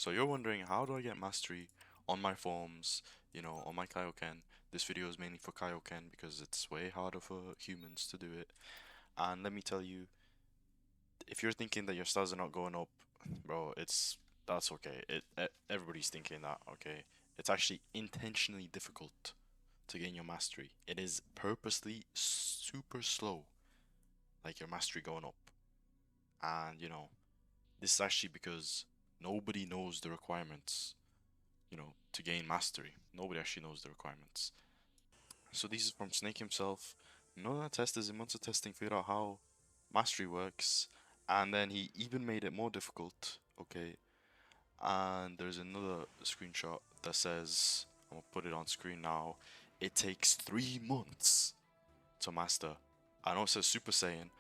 So you're wondering, how do I get mastery on my forms, on my Kaioken? This video is mainly for Kaioken because it's way harder for humans to do it. And let me tell you, if you're thinking that your stars are not going up, bro, that's okay. Everybody's thinking that, okay? It's actually intentionally difficult to gain your mastery. It is purposely super slow, like your mastery going up. And this is actually because nobody knows the requirements, to gain mastery. Nobody actually knows the requirements. So these are from Snake himself. None of the testers in months of testing figured out how mastery works, and then he even made it more difficult. Okay, and there's another screenshot that says, I'm gonna put it on screen now. It takes 3 months to master. I know it says Super Saiyan,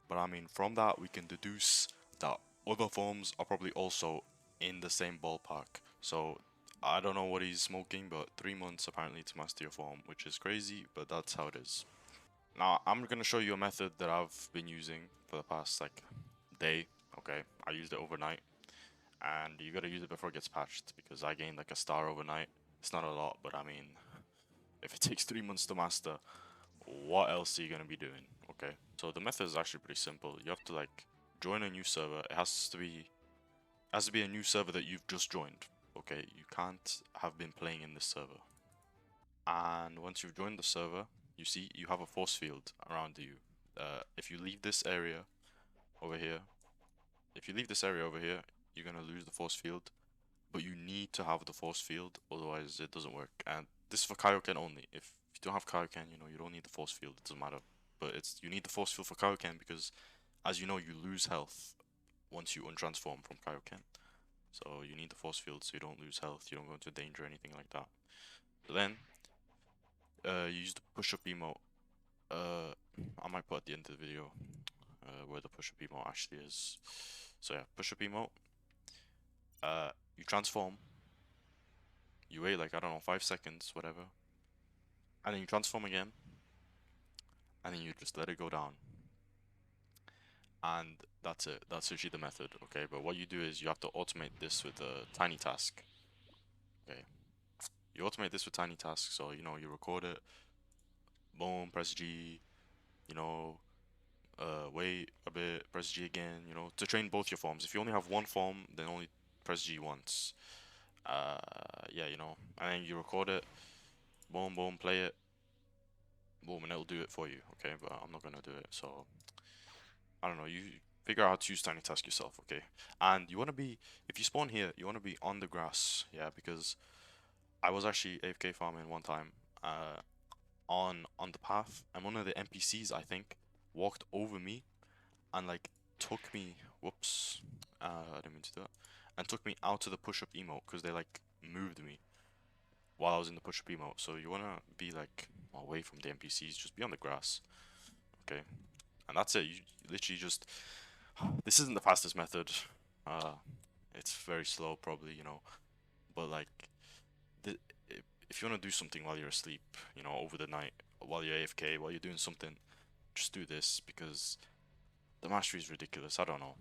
but I mean from that we can deduce that other forms are probably also in the same ballpark. So I don't know what he's smoking, but 3 months apparently to master your form, which is crazy, but that's how it is. Now I'm gonna show you a method that I've been using for the past like day. Okay, I used it overnight, and you gotta use it before it gets patched because I gained like a star overnight. It's not a lot, but I mean, if it takes 3 months to master, what else are you gonna be doing? Okay, so the method is actually pretty simple. You have to like join a new server. It has to be a new server that you've just joined. Okay, you can't have been playing in this server. And once you've joined the server, you see you have a force field around you. If you leave this area over here, you're gonna lose the force field. But you need to have the force field, otherwise it doesn't work. And this is for Kaioken only. If you don't have Kaioken, you don't need the force field. It doesn't matter. But you need the force field for Kaioken because, as you know, you lose health once you untransform from Kaioken. So you need the force field so you don't lose health, you don't go into danger or anything like that. So then, you use the push-up emote. Uh, I might put at the end of the video where the push-up emote actually is. So yeah, push-up emote. You transform. You wait like, I don't know, 5 seconds, whatever, and then you transform again, and then you just let it go down. And that's it. That's usually the method, okay? But what you do is you have to automate this with a tiny task. Okay. You automate this with tiny tasks, so you record it, boom, press G, you know, wait a bit, press G again, to train both your forms. If you only have one form, then only press G once. Yeah, and then you record it, boom, boom, play it, boom, and it'll do it for you, okay? But I'm not gonna do it, so I don't know, you figure out how to use tiny task yourself, okay? And you wanna be, if you spawn here, you wanna be on the grass, yeah, because I was actually AFK farming one time, on the path, and one of the NPCs, I think, walked over me and like took me, whoops, I didn't mean to do that, and took me out to the push-up emote because they like moved me while I was in the push-up emote. So you wanna be like away from the NPCs, just be on the grass, okay? And that's it. You literally just. This isn't the fastest method. Uh, it's very slow, probably, But like, the, if you want to do something while you're asleep, over the night, while you're AFK, while you're doing something, just do this because the mastery is ridiculous. I don't know.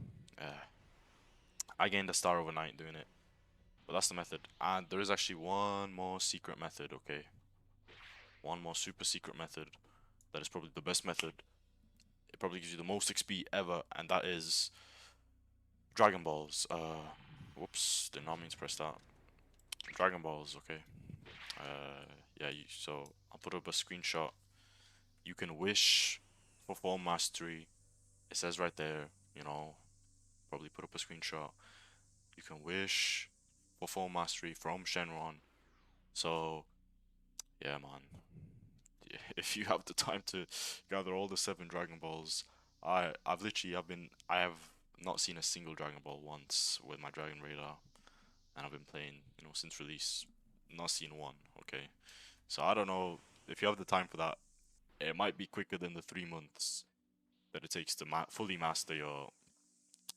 I gained a star overnight doing it, but that's the method. And there is actually one more secret method. Okay, one more super secret method that is probably the best method. It probably gives you the most XP ever, and that is Dragon Balls. Whoops, did not mean to press that. Dragon Balls, okay. Yeah, so I'll put up a screenshot. You can wish for form mastery. It says right there, probably put up a screenshot. You can wish for form mastery from Shenron. So, yeah, man. If you have the time to gather all the 7 Dragon Balls, I have not seen a single Dragon Ball once with my Dragon Radar, and I've been playing, since release, not seen one. Okay, so I don't know if you have the time for that. It might be quicker than the 3 months that it takes to fully master your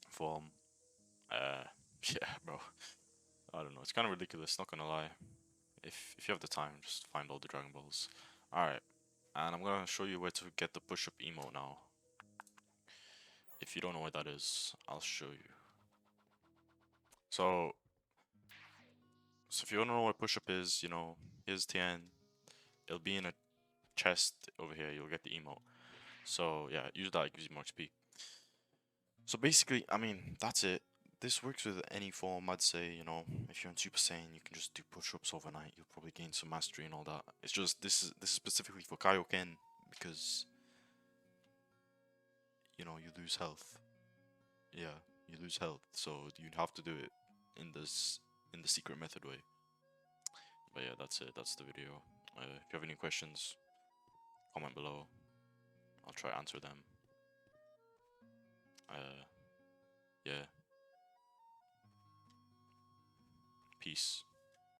form. Uh, yeah, bro. I don't know. It's kind of ridiculous. Not gonna lie. If you have the time, just find all the Dragon Balls. All right, and I'm gonna show you where to get the push-up emote now. If you don't know what that is, I'll show you. So So if you wanna know what push-up is, you know, here's 10. It'll be in a chest over here. You'll get the emote. So yeah, use that. It gives you more XP. So basically, I mean, that's it. This works with any form, I'd say. You know, if you're in Super Saiyan, you can just do push-ups overnight. You'll probably gain some mastery and all that. It's just this is specifically for Kaioken because you know you lose health. Yeah, you lose health, so you'd have to do it in the secret method way. But yeah, that's it. That's the video. If you have any questions, comment below. I'll try to answer them. Yeah. Peace.